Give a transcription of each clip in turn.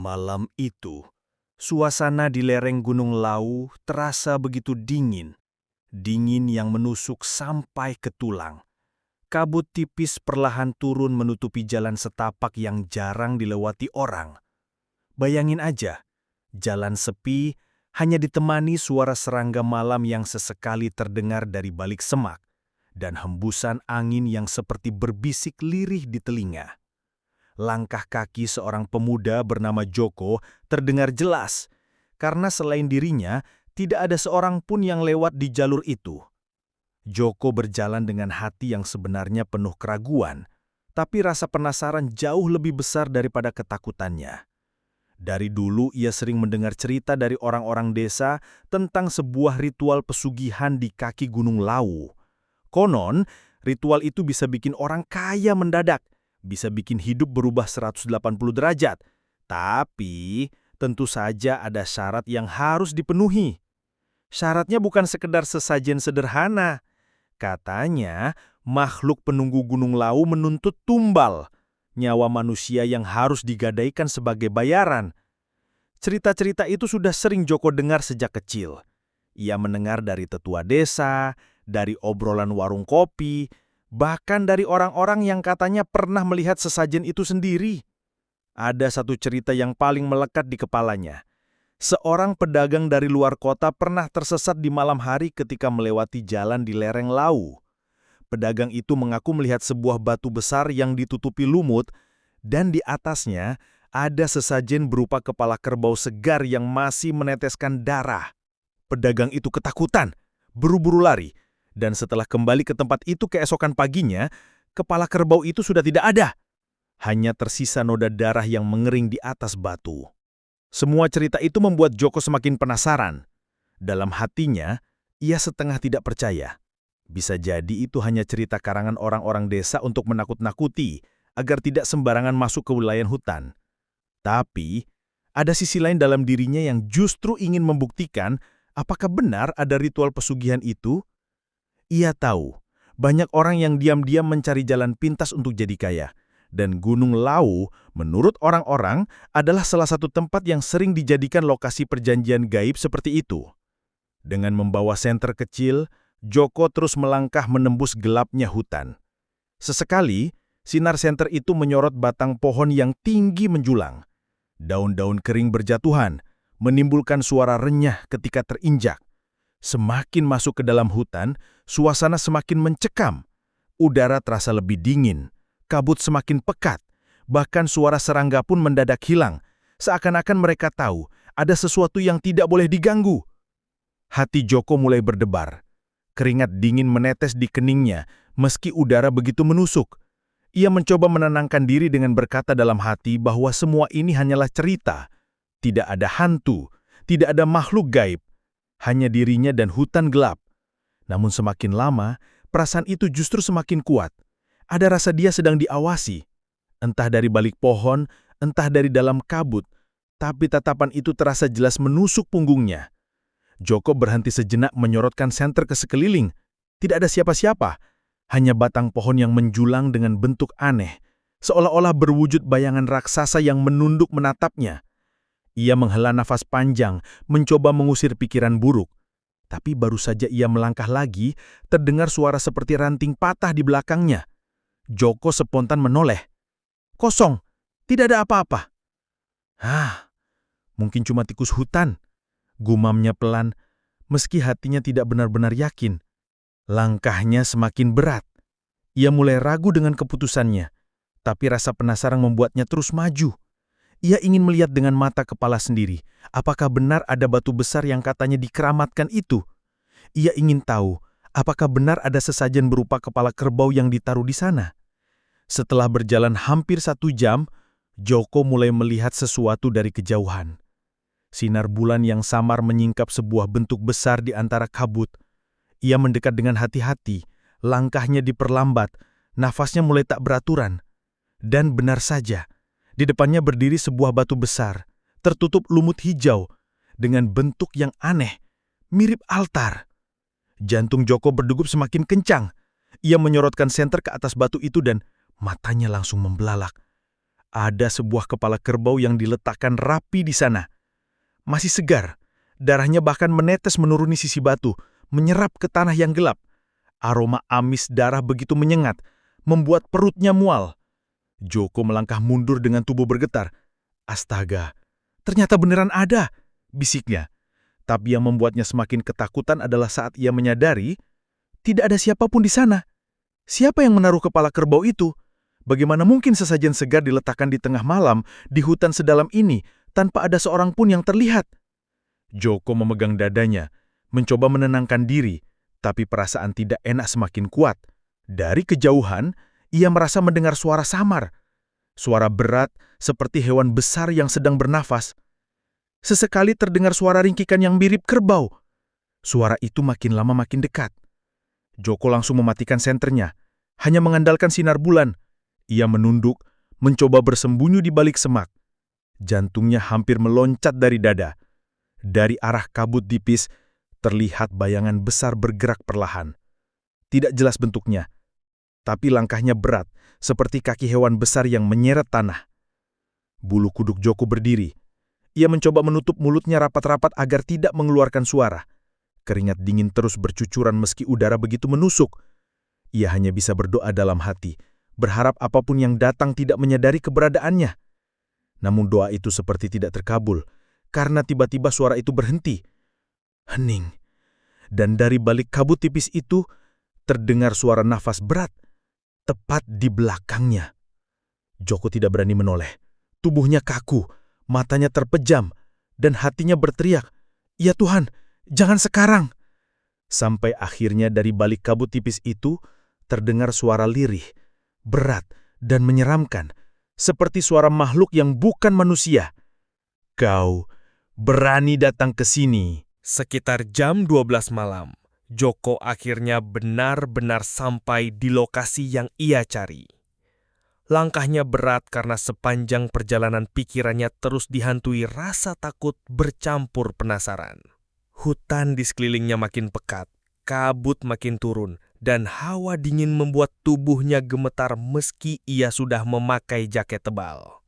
Malam itu, suasana di lereng Gunung Lawu terasa begitu dingin. Dingin yang menusuk sampai ke tulang. Kabut tipis perlahan turun menutupi jalan setapak yang jarang dilewati orang. Bayangin aja, jalan sepi hanya ditemani suara serangga malam yang sesekali terdengar dari balik semak, dan hembusan angin yang seperti berbisik lirih di telinga. Langkah kaki seorang pemuda bernama Joko terdengar jelas, karena selain dirinya, tidak ada seorang pun yang lewat di jalur itu. Joko berjalan dengan hati yang sebenarnya penuh keraguan, tapi rasa penasaran jauh lebih besar daripada ketakutannya. Dari dulu ia sering mendengar cerita dari orang-orang desa tentang sebuah ritual pesugihan di kaki Gunung Lawu. Konon, ritual itu bisa bikin orang kaya mendadak, bisa bikin hidup berubah 180 derajat. Tapi, tentu saja ada syarat yang harus dipenuhi. Syaratnya bukan sekedar sesajen sederhana. Katanya, makhluk penunggu Gunung Lawu menuntut tumbal, nyawa manusia yang harus digadaikan sebagai bayaran. Cerita-cerita itu sudah sering Joko dengar sejak kecil. Ia mendengar dari tetua desa, dari obrolan warung kopi, bahkan dari orang-orang yang katanya pernah melihat sesajen itu sendiri. Ada satu cerita yang paling melekat di kepalanya. Seorang pedagang dari luar kota pernah tersesat di malam hari ketika melewati jalan di lereng Lawu. Pedagang itu mengaku melihat sebuah batu besar yang ditutupi lumut, dan di atasnya ada sesajen berupa kepala kerbau segar yang masih meneteskan darah. Pedagang itu ketakutan, buru-buru lari, dan setelah kembali ke tempat itu keesokan paginya, kepala kerbau itu sudah tidak ada. Hanya tersisa noda darah yang mengering di atas batu. Semua cerita itu membuat Joko semakin penasaran. Dalam hatinya, ia setengah tidak percaya. Bisa jadi itu hanya cerita karangan orang-orang desa untuk menakut-nakuti, agar tidak sembarangan masuk ke wilayah hutan. Tapi, ada sisi lain dalam dirinya yang justru ingin membuktikan apakah benar ada ritual pesugihan itu. Ia tahu, banyak orang yang diam-diam mencari jalan pintas untuk jadi kaya. Dan Gunung Lawu, menurut orang-orang, adalah salah satu tempat yang sering dijadikan lokasi perjanjian gaib seperti itu. Dengan membawa senter kecil, Joko terus melangkah menembus gelapnya hutan. Sesekali, sinar senter itu menyorot batang pohon yang tinggi menjulang. Daun-daun kering berjatuhan, menimbulkan suara renyah ketika terinjak. Semakin masuk ke dalam hutan, suasana semakin mencekam. Udara terasa lebih dingin, kabut semakin pekat, bahkan suara serangga pun mendadak hilang, seakan-akan mereka tahu ada sesuatu yang tidak boleh diganggu. Hati Joko mulai berdebar. Keringat dingin menetes di keningnya, meski udara begitu menusuk. Ia mencoba menenangkan diri dengan berkata dalam hati bahwa semua ini hanyalah cerita. Tidak ada hantu, tidak ada makhluk gaib, hanya dirinya dan hutan gelap. Namun semakin lama, perasaan itu justru semakin kuat. Ada rasa dia sedang diawasi. Entah dari balik pohon, entah dari dalam kabut, tapi tatapan itu terasa jelas menusuk punggungnya. Joko berhenti sejenak menyorotkan senter ke sekeliling. Tidak ada siapa-siapa, hanya batang pohon yang menjulang dengan bentuk aneh, seolah-olah berwujud bayangan raksasa yang menunduk menatapnya. Ia menghela nafas panjang, mencoba mengusir pikiran buruk. Tapi baru saja ia melangkah lagi, terdengar suara seperti ranting patah di belakangnya. Joko spontan menoleh. Kosong, tidak ada apa-apa. Mungkin cuma tikus hutan, gumamnya pelan, meski hatinya tidak benar-benar yakin. Langkahnya semakin berat. Ia mulai ragu dengan keputusannya, tapi rasa penasaran membuatnya terus maju. Ia ingin melihat dengan mata kepala sendiri, apakah benar ada batu besar yang katanya dikeramatkan itu. Ia ingin tahu, apakah benar ada sesajen berupa kepala kerbau yang ditaruh di sana. Setelah berjalan hampir 1 jam, Joko mulai melihat sesuatu dari kejauhan. Sinar bulan yang samar menyingkap sebuah bentuk besar di antara kabut. Ia mendekat dengan hati-hati, langkahnya diperlambat, nafasnya mulai tak beraturan. Dan benar saja, di depannya berdiri sebuah batu besar, tertutup lumut hijau, dengan bentuk yang aneh, mirip altar. Jantung Joko berdegup semakin kencang. Ia menyorotkan senter ke atas batu itu dan matanya langsung membelalak. Ada sebuah kepala kerbau yang diletakkan rapi di sana. Masih segar, darahnya bahkan menetes menuruni sisi batu, menyerap ke tanah yang gelap. Aroma amis darah begitu menyengat, membuat perutnya mual. Joko melangkah mundur dengan tubuh bergetar. Astaga, ternyata beneran ada, bisiknya. Tapi yang membuatnya semakin ketakutan adalah saat ia menyadari tidak ada siapapun di sana. Siapa yang menaruh kepala kerbau itu? Bagaimana mungkin sesajen segar diletakkan di tengah malam di hutan sedalam ini tanpa ada seorang pun yang terlihat? Joko memegang dadanya, mencoba menenangkan diri, tapi perasaan tidak enak semakin kuat. Dari kejauhan, ia merasa mendengar suara samar. Suara berat seperti hewan besar yang sedang bernafas. Sesekali terdengar suara ringkikan yang mirip kerbau. Suara itu makin lama makin dekat. Joko langsung mematikan senternya, hanya mengandalkan sinar bulan. Ia menunduk, mencoba bersembunyi di balik semak. Jantungnya hampir meloncat dari dada. Dari arah kabut tipis, terlihat bayangan besar bergerak perlahan. Tidak jelas bentuknya, tapi langkahnya berat, seperti kaki hewan besar yang menyeret tanah. Bulu kuduk Joko berdiri. Ia mencoba menutup mulutnya rapat-rapat agar tidak mengeluarkan suara. Keringat dingin terus bercucuran meski udara begitu menusuk. Ia hanya bisa berdoa dalam hati, berharap apapun yang datang tidak menyadari keberadaannya. Namun doa itu seperti tidak terkabul, karena tiba-tiba suara itu berhenti. Hening. Dan dari balik kabut tipis itu, terdengar suara nafas berat, tepat di belakangnya. Joko tidak berani menoleh. Tubuhnya kaku, matanya terpejam, dan hatinya berteriak, "Ya Tuhan, jangan sekarang!" Sampai akhirnya dari balik kabut tipis itu, terdengar suara lirih, berat, dan menyeramkan, seperti suara makhluk yang bukan manusia. "Kau berani datang ke sini?" Sekitar jam 12 malam, Joko akhirnya benar-benar sampai di lokasi yang ia cari. Langkahnya berat karena sepanjang perjalanan pikirannya terus dihantui rasa takut bercampur penasaran. Hutan di sekelilingnya makin pekat, kabut makin turun, dan hawa dingin membuat tubuhnya gemetar meski ia sudah memakai jaket tebal.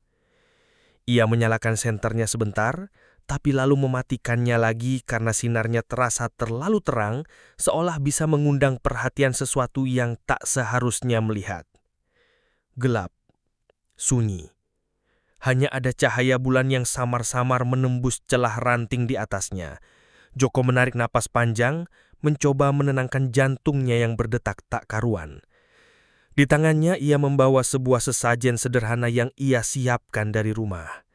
Ia menyalakan senternya sebentar, tapi lalu mematikannya lagi karena sinarnya terasa terlalu terang, seolah bisa mengundang perhatian sesuatu yang tak seharusnya melihat. Gelap, sunyi. Hanya ada cahaya bulan yang samar-samar menembus celah ranting di atasnya. Joko menarik napas panjang, mencoba menenangkan jantungnya yang berdetak tak karuan. Di tangannya ia membawa sebuah sesajen sederhana yang ia siapkan dari rumah.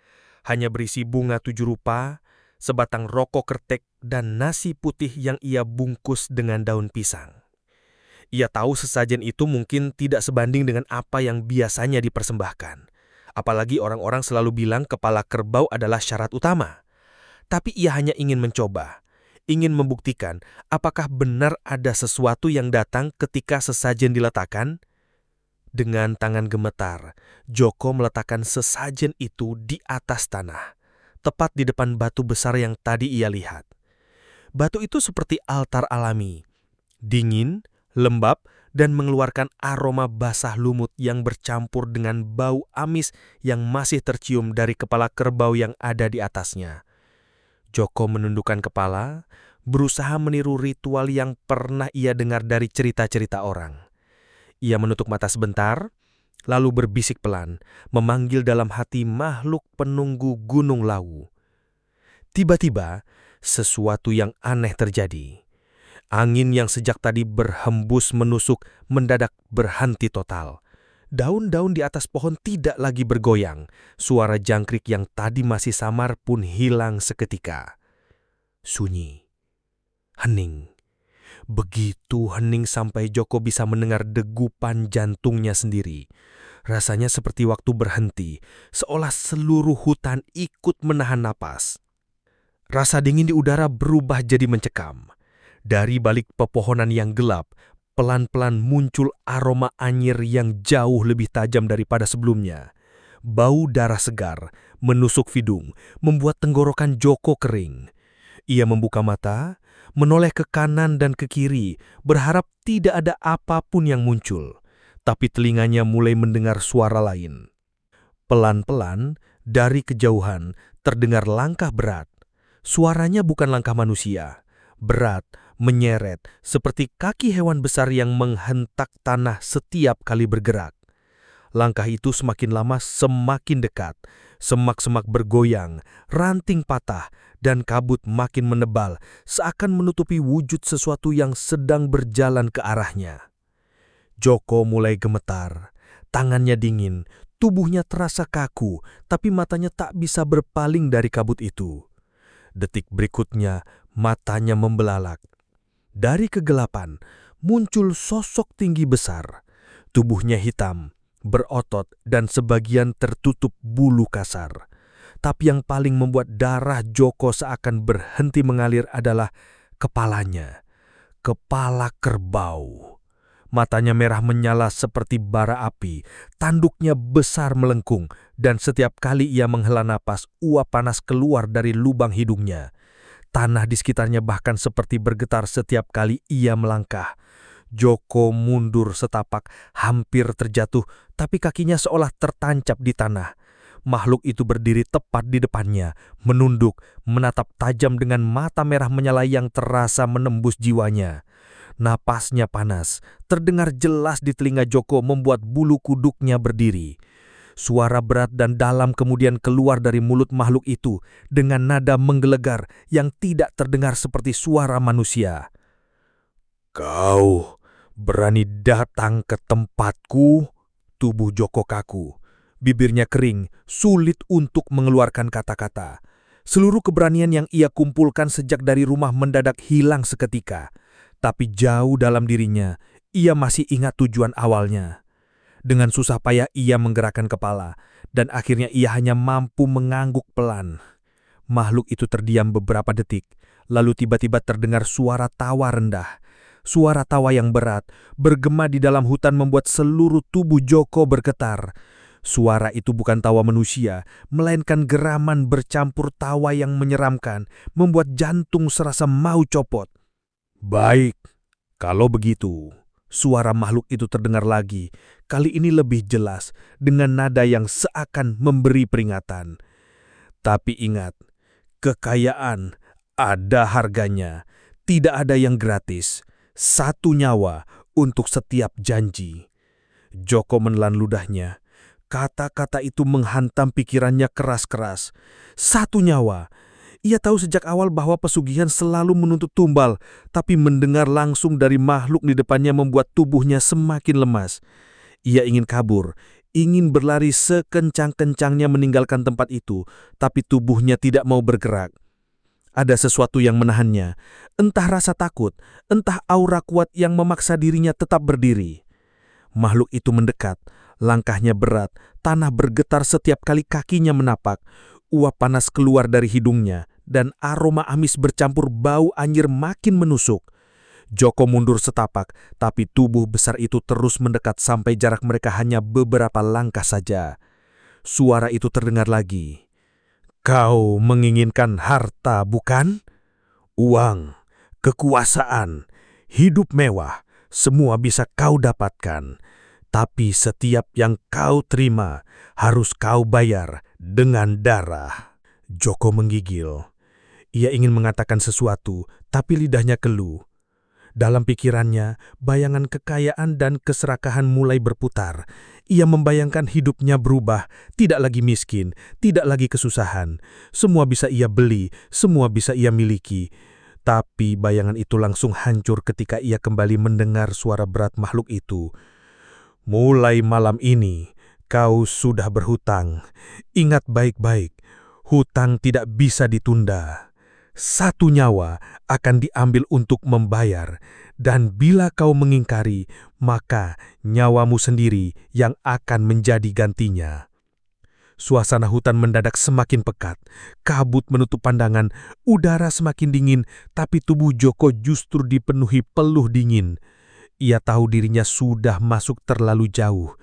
Hanya berisi bunga 7 rupa, sebatang rokok kertek, dan nasi putih yang ia bungkus dengan daun pisang. Ia tahu sesajen itu mungkin tidak sebanding dengan apa yang biasanya dipersembahkan. Apalagi orang-orang selalu bilang kepala kerbau adalah syarat utama. Tapi ia hanya ingin mencoba, ingin membuktikan apakah benar ada sesuatu yang datang ketika sesajen diletakkan. Dengan tangan gemetar, Joko meletakkan sesajen itu di atas tanah, tepat di depan batu besar yang tadi ia lihat. Batu itu seperti altar alami, dingin, lembab, dan mengeluarkan aroma basah lumut yang bercampur dengan bau amis yang masih tercium dari kepala kerbau yang ada di atasnya. Joko menundukkan kepala, berusaha meniru ritual yang pernah ia dengar dari cerita-cerita orang. Ia menutup mata sebentar, lalu berbisik pelan, memanggil dalam hati makhluk penunggu Gunung Lawu. Tiba-tiba, sesuatu yang aneh terjadi. Angin yang sejak tadi berhembus menusuk mendadak berhenti total. Daun-daun di atas pohon tidak lagi bergoyang. Suara jangkrik yang tadi masih samar pun hilang seketika. Sunyi. Hening. Begitu hening sampai Joko bisa mendengar degupan jantungnya sendiri. Rasanya seperti waktu berhenti, seolah seluruh hutan ikut menahan napas. Rasa dingin di udara berubah jadi mencekam. Dari balik pepohonan yang gelap, pelan-pelan muncul aroma anyir yang jauh lebih tajam daripada sebelumnya. Bau darah segar menusuk hidung, membuat tenggorokan Joko kering. Ia membuka mata, menoleh ke kanan dan ke kiri, berharap tidak ada apapun yang muncul. Tapi telinganya mulai mendengar suara lain. Pelan-pelan, dari kejauhan, terdengar langkah berat. Suaranya bukan langkah manusia. Berat, menyeret, seperti kaki hewan besar yang menghentak tanah setiap kali bergerak. Langkah itu semakin lama semakin dekat. Semak-semak bergoyang, ranting patah, dan kabut makin menebal, seakan menutupi wujud sesuatu yang sedang berjalan ke arahnya. Joko mulai gemetar. Tangannya dingin, tubuhnya terasa kaku, tapi matanya tak bisa berpaling dari kabut itu. Detik berikutnya, matanya membelalak. Dari kegelapan, muncul sosok tinggi besar. Tubuhnya hitam, berotot, dan sebagian tertutup bulu kasar. Tapi yang paling membuat darah Joko seakan berhenti mengalir adalah kepalanya. Kepala kerbau. Matanya merah menyala seperti bara api, tanduknya besar melengkung, dan setiap kali ia menghela napas, uap panas keluar dari lubang hidungnya. Tanah di sekitarnya bahkan seperti bergetar setiap kali ia melangkah. Joko mundur setapak, hampir terjatuh, tapi kakinya seolah tertancap di tanah. Makhluk itu berdiri tepat di depannya, menunduk, menatap tajam dengan mata merah menyala yang terasa menembus jiwanya. Napasnya panas, terdengar jelas di telinga Joko membuat bulu kuduknya berdiri. Suara berat dan dalam kemudian keluar dari mulut makhluk itu dengan nada menggelegar yang tidak terdengar seperti suara manusia. "Kau berani datang ke tempatku?" Tubuh Joko kaku. Bibirnya kering, sulit untuk mengeluarkan kata-kata. Seluruh keberanian yang ia kumpulkan sejak dari rumah mendadak hilang seketika. Tapi jauh dalam dirinya, ia masih ingat tujuan awalnya. Dengan susah payah ia menggerakkan kepala, dan akhirnya ia hanya mampu mengangguk pelan. Makhluk itu terdiam beberapa detik, lalu tiba-tiba terdengar suara tawa rendah. Suara tawa yang berat, bergema di dalam hutan membuat seluruh tubuh Joko bergetar. Suara itu bukan tawa manusia, melainkan geraman bercampur tawa yang menyeramkan, membuat jantung serasa mau copot. "Baik, kalau begitu." Suara makhluk itu terdengar lagi, kali ini lebih jelas, dengan nada yang seakan memberi peringatan. "Tapi ingat, kekayaan ada harganya, tidak ada yang gratis. 1 nyawa untuk setiap janji." Joko menelan ludahnya. Kata-kata itu menghantam pikirannya keras-keras. 1 nyawa. Ia tahu sejak awal bahwa pesugihan selalu menuntut tumbal, tapi mendengar langsung dari makhluk di depannya membuat tubuhnya semakin lemas. Ia ingin kabur, ingin berlari sekencang-kencangnya meninggalkan tempat itu, tapi tubuhnya tidak mau bergerak. Ada sesuatu yang menahannya, entah rasa takut, entah aura kuat yang memaksa dirinya tetap berdiri. Makhluk itu mendekat, langkahnya berat, tanah bergetar setiap kali kakinya menapak, uap panas keluar dari hidungnya, dan aroma amis bercampur bau anjir makin menusuk. Joko mundur setapak, tapi tubuh besar itu terus mendekat sampai jarak mereka hanya beberapa langkah saja. Suara itu terdengar lagi. "Kau menginginkan harta, bukan? Uang, kekuasaan, hidup mewah, semua bisa kau dapatkan. Tapi setiap yang kau terima harus kau bayar dengan darah." Joko menggigil. Ia ingin mengatakan sesuatu, tapi lidahnya keluh. Dalam pikirannya, bayangan kekayaan dan keserakahan mulai berputar. Ia membayangkan hidupnya berubah, tidak lagi miskin, tidak lagi kesusahan. Semua bisa ia beli, semua bisa ia miliki. Tapi bayangan itu langsung hancur ketika ia kembali mendengar suara berat makhluk itu. "Mulai malam ini, kau sudah berhutang. Ingat baik-baik, hutang tidak bisa ditunda. 1 nyawa akan diambil untuk membayar, dan bila kau mengingkari, maka nyawamu sendiri yang akan menjadi gantinya." Suasana hutan mendadak semakin pekat, kabut menutup pandangan, udara semakin dingin, tapi tubuh Joko justru dipenuhi peluh dingin. Ia tahu dirinya sudah masuk terlalu jauh.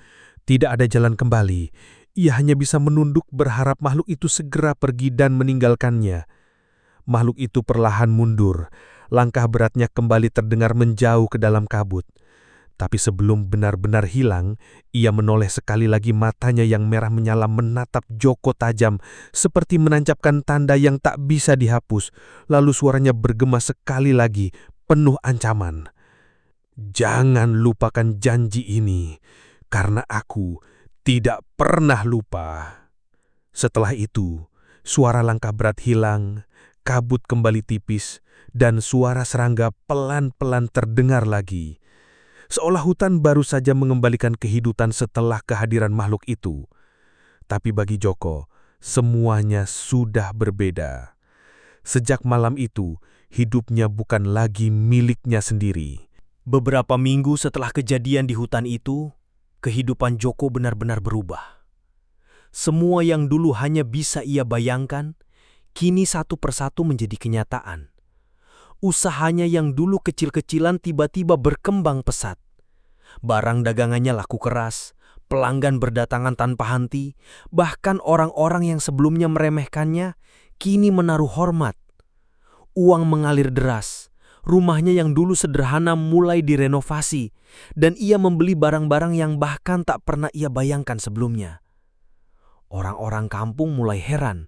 Tidak ada jalan kembali. Ia hanya bisa menunduk berharap makhluk itu segera pergi dan meninggalkannya. Makhluk itu perlahan mundur. Langkah beratnya kembali terdengar menjauh ke dalam kabut. Tapi sebelum benar-benar hilang, ia menoleh sekali lagi, matanya yang merah menyala menatap Joko tajam, seperti menancapkan tanda yang tak bisa dihapus. Lalu suaranya bergema sekali lagi, penuh ancaman. "Jangan lupakan janji ini, karena aku tidak pernah lupa." Setelah itu, suara langkah berat hilang, kabut kembali tipis, dan suara serangga pelan-pelan terdengar lagi. Seolah hutan baru saja mengembalikan kehidupan setelah kehadiran makhluk itu. Tapi bagi Joko, semuanya sudah berbeda. Sejak malam itu, hidupnya bukan lagi miliknya sendiri. Beberapa minggu setelah kejadian di hutan itu, kehidupan Joko benar-benar berubah. Semua yang dulu hanya bisa ia bayangkan, kini satu persatu menjadi kenyataan. Usahanya yang dulu kecil-kecilan tiba-tiba berkembang pesat. Barang dagangannya laku keras, pelanggan berdatangan tanpa henti, bahkan orang-orang yang sebelumnya meremehkannya kini menaruh hormat. Uang mengalir deras, rumahnya yang dulu sederhana mulai direnovasi, dan ia membeli barang-barang yang bahkan tak pernah ia bayangkan sebelumnya. Orang-orang kampung mulai heran.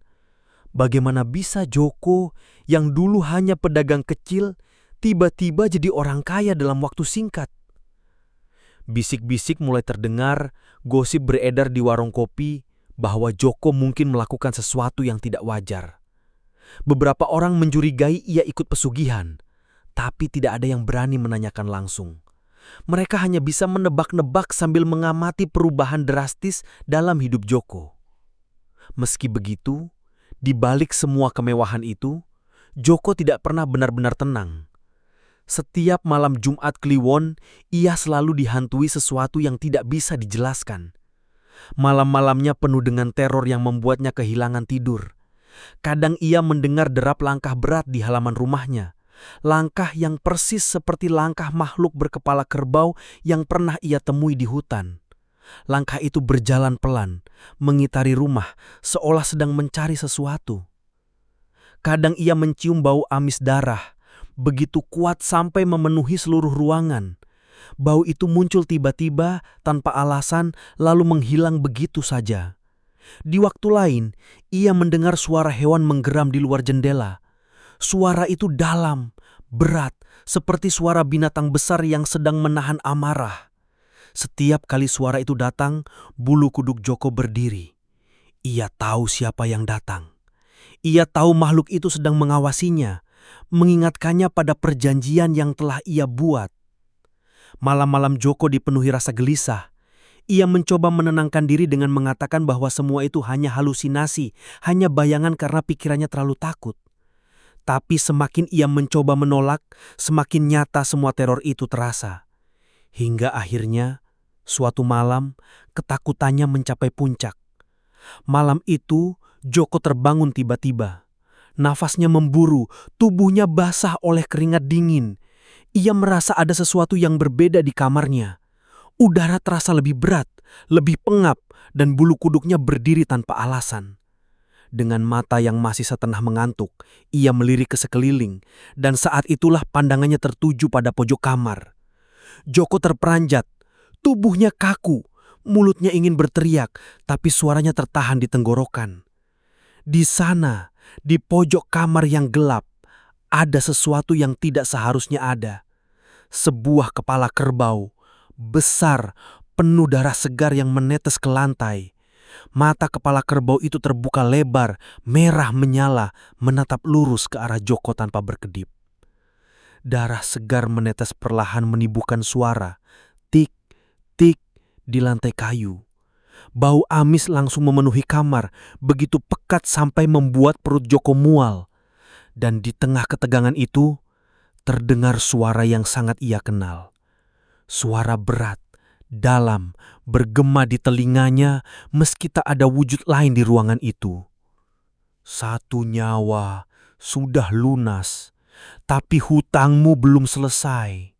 Bagaimana bisa Joko yang dulu hanya pedagang kecil tiba-tiba jadi orang kaya dalam waktu singkat? Bisik-bisik mulai terdengar, gosip beredar di warung kopi bahwa Joko mungkin melakukan sesuatu yang tidak wajar. Beberapa orang mencurigai ia ikut pesugihan, tapi tidak ada yang berani menanyakan langsung. Mereka hanya bisa menebak-nebak sambil mengamati perubahan drastis dalam hidup Joko. Meski begitu, di balik semua kemewahan itu, Joko tidak pernah benar-benar tenang. Setiap malam Jumat Kliwon, ia selalu dihantui sesuatu yang tidak bisa dijelaskan. Malam-malamnya penuh dengan teror yang membuatnya kehilangan tidur. Kadang ia mendengar derap langkah berat di halaman rumahnya. Langkah yang persis seperti langkah makhluk berkepala kerbau yang pernah ia temui di hutan. Langkah itu berjalan pelan, mengitari rumah, seolah sedang mencari sesuatu. Kadang ia mencium bau amis darah, begitu kuat sampai memenuhi seluruh ruangan. Bau itu muncul tiba-tiba, tanpa alasan, lalu menghilang begitu saja. Di waktu lain, ia mendengar suara hewan menggeram di luar jendela. Suara itu dalam, berat, seperti suara binatang besar yang sedang menahan amarah. Setiap kali suara itu datang, bulu kuduk Joko berdiri. Ia tahu siapa yang datang. Ia tahu makhluk itu sedang mengawasinya, mengingatkannya pada perjanjian yang telah ia buat. Malam-malam Joko dipenuhi rasa gelisah. Ia mencoba menenangkan diri dengan mengatakan bahwa semua itu hanya halusinasi, hanya bayangan karena pikirannya terlalu takut. Tapi semakin ia mencoba menolak, semakin nyata semua teror itu terasa. Hingga akhirnya, suatu malam, ketakutannya mencapai puncak. Malam itu, Joko terbangun tiba-tiba. Nafasnya memburu, tubuhnya basah oleh keringat dingin. Ia merasa ada sesuatu yang berbeda di kamarnya. Udara terasa lebih berat, lebih pengap, dan bulu kuduknya berdiri tanpa alasan. Dengan mata yang masih setengah mengantuk, ia melirik ke sekeliling, dan saat itulah pandangannya tertuju pada pojok kamar. Joko terperanjat, tubuhnya kaku, mulutnya ingin berteriak, tapi suaranya tertahan di tenggorokan. Di sana, di pojok kamar yang gelap, ada sesuatu yang tidak seharusnya ada. Sebuah kepala kerbau, besar, penuh darah segar yang menetes ke lantai. Mata kepala kerbau itu terbuka lebar, merah menyala, menatap lurus ke arah Joko tanpa berkedip. Darah segar menetes perlahan menimbulkan suara, tik, tik, di lantai kayu. Bau amis langsung memenuhi kamar, begitu pekat sampai membuat perut Joko mual. Dan di tengah ketegangan itu, terdengar suara yang sangat ia kenal. Suara berat, dalam, bergema di telinganya meski tak ada wujud lain di ruangan itu. "Satu nyawa sudah lunas, tapi hutangmu belum selesai."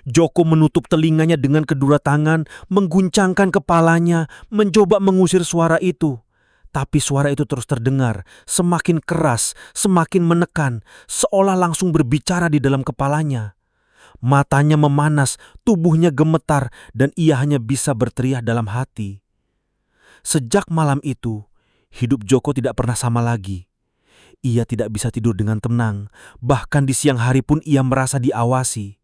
Joko menutup telinganya dengan kedua tangan, mengguncangkan kepalanya, mencoba mengusir suara itu. Tapi suara itu terus terdengar, semakin keras, semakin menekan, seolah langsung berbicara di dalam kepalanya. Matanya memanas, tubuhnya gemetar, dan ia hanya bisa berteriak dalam hati. Sejak malam itu, hidup Joko tidak pernah sama lagi. Ia tidak bisa tidur dengan tenang, bahkan di siang hari pun ia merasa diawasi.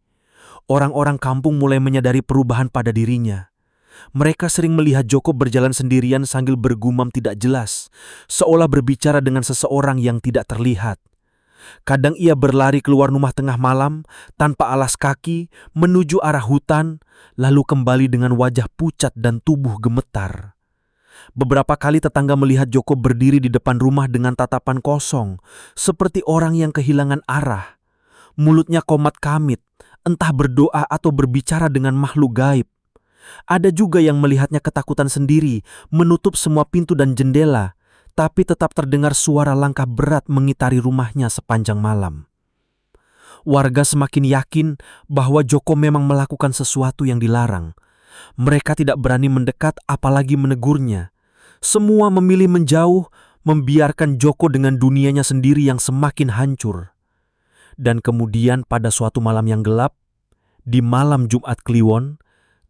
Orang-orang kampung mulai menyadari perubahan pada dirinya. Mereka sering melihat Joko berjalan sendirian sambil bergumam tidak jelas, seolah berbicara dengan seseorang yang tidak terlihat. Kadang ia berlari keluar rumah tengah malam, tanpa alas kaki, menuju arah hutan, lalu kembali dengan wajah pucat dan tubuh gemetar. Beberapa kali tetangga melihat Joko berdiri di depan rumah dengan tatapan kosong, seperti orang yang kehilangan arah. Mulutnya komat kamit, entah berdoa atau berbicara dengan makhluk gaib. Ada juga yang melihatnya ketakutan sendiri, menutup semua pintu dan jendela, tapi tetap terdengar suara langkah berat mengitari rumahnya sepanjang malam. Warga semakin yakin bahwa Joko memang melakukan sesuatu yang dilarang. Mereka tidak berani mendekat apalagi menegurnya. Semua memilih menjauh, membiarkan Joko dengan dunianya sendiri yang semakin hancur. Dan kemudian pada suatu malam yang gelap, di malam Jumat Kliwon,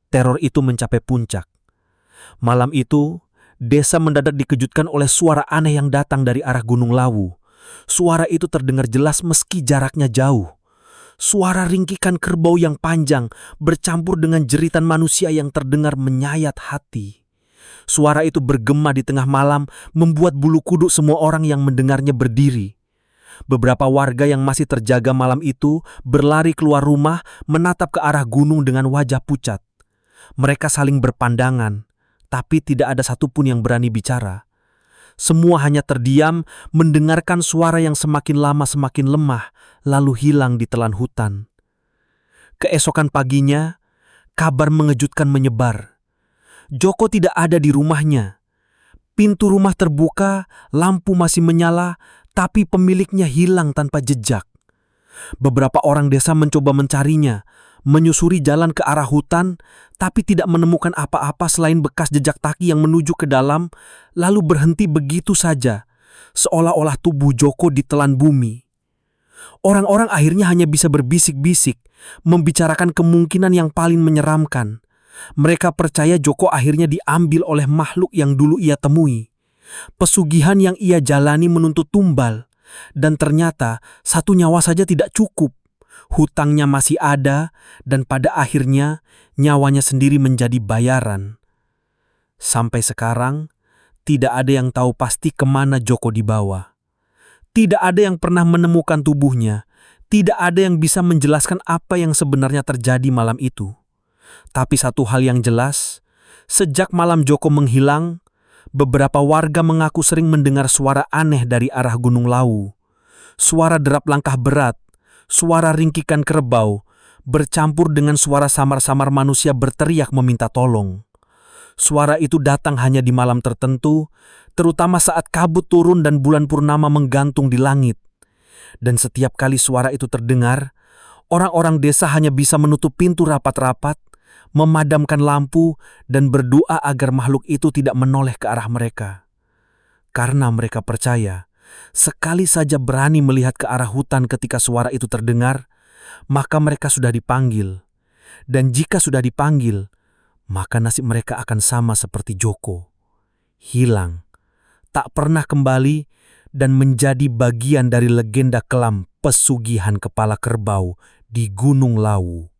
teror itu mencapai puncak. Malam itu, desa mendadak dikejutkan oleh suara aneh yang datang dari arah Gunung Lawu. Suara itu terdengar jelas meski jaraknya jauh. Suara ringkikan kerbau yang panjang bercampur dengan jeritan manusia yang terdengar menyayat hati. Suara itu bergema di tengah malam, membuat bulu kuduk semua orang yang mendengarnya berdiri. Beberapa warga yang masih terjaga malam itu berlari keluar rumah, menatap ke arah gunung dengan wajah pucat. Mereka saling berpandangan, tapi tidak ada satupun yang berani bicara. Semua hanya terdiam, mendengarkan suara yang semakin lama semakin lemah, lalu hilang di telan hutan. Keesokan paginya, kabar mengejutkan menyebar. Joko tidak ada di rumahnya. Pintu rumah terbuka, lampu masih menyala, tapi pemiliknya hilang tanpa jejak. Beberapa orang desa mencoba mencarinya, menyusuri jalan ke arah hutan, tapi tidak menemukan apa-apa selain bekas jejak kaki yang menuju ke dalam, lalu berhenti begitu saja, seolah-olah tubuh Joko ditelan bumi. Orang-orang akhirnya hanya bisa berbisik-bisik, membicarakan kemungkinan yang paling menyeramkan. Mereka percaya Joko akhirnya diambil oleh makhluk yang dulu ia temui. Pesugihan yang ia jalani menuntut tumbal, dan ternyata satu nyawa saja tidak cukup. Hutangnya masih ada, dan pada akhirnya nyawanya sendiri menjadi bayaran. Sampai sekarang, tidak ada yang tahu pasti kemana Joko dibawa. Tidak ada yang pernah menemukan tubuhnya. Tidak ada yang bisa menjelaskan apa yang sebenarnya terjadi malam itu. Tapi satu hal yang jelas, sejak malam Joko menghilang, beberapa warga mengaku sering mendengar suara aneh dari arah Gunung Lawu. Suara derap langkah berat, suara ringkikan kerbau, bercampur dengan suara samar-samar manusia berteriak meminta tolong. Suara itu datang hanya di malam tertentu, terutama saat kabut turun dan bulan purnama menggantung di langit. Dan setiap kali suara itu terdengar, orang-orang desa hanya bisa menutup pintu rapat-rapat, memadamkan lampu, dan berdoa agar makhluk itu tidak menoleh ke arah mereka. Karena mereka percaya, sekali saja berani melihat ke arah hutan ketika suara itu terdengar, maka mereka sudah dipanggil. Dan jika sudah dipanggil, maka nasib mereka akan sama seperti Joko. Hilang, tak pernah kembali, dan menjadi bagian dari legenda kelam pesugihan kepala kerbau di Gunung Lawu.